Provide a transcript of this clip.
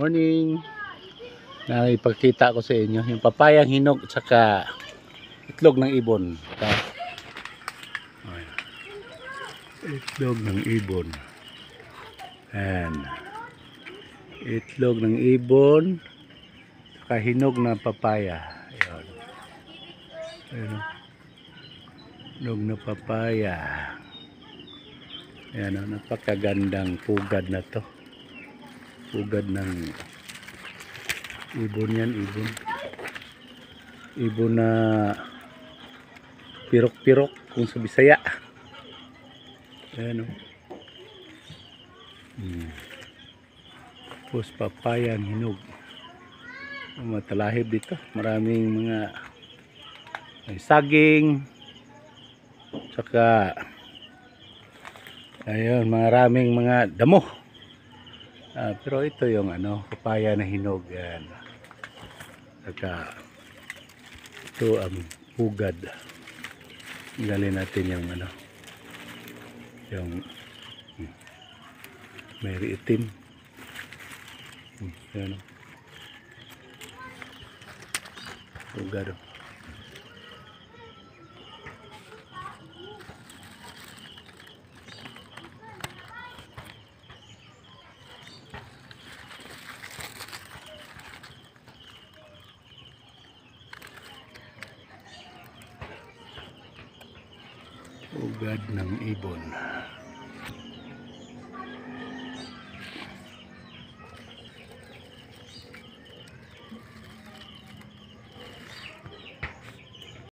Morning. Ipakita ko sa inyo yung papayang hinog at saka itlog ng ibon. Itlog ng ibon. Ayan. Itlog ng ibon saka hinog na papaya. Ayan. Ayan. Hinog na papaya. Ayan, napakagandang pugad na to. Pugad ng ibon yan, ibon. Ibon na pirok-pirok kung sa Bisaya. Ayan o. Tapos papayang hinog. Matalahib dito. Maraming mga may saging. Saka ayun, maraming mga damo. Pero ito yung papaya na hinog yan. Saka ito ang pugad. Galin natin yung yung may itim. Yan. Pugad. Pugad ng ibon.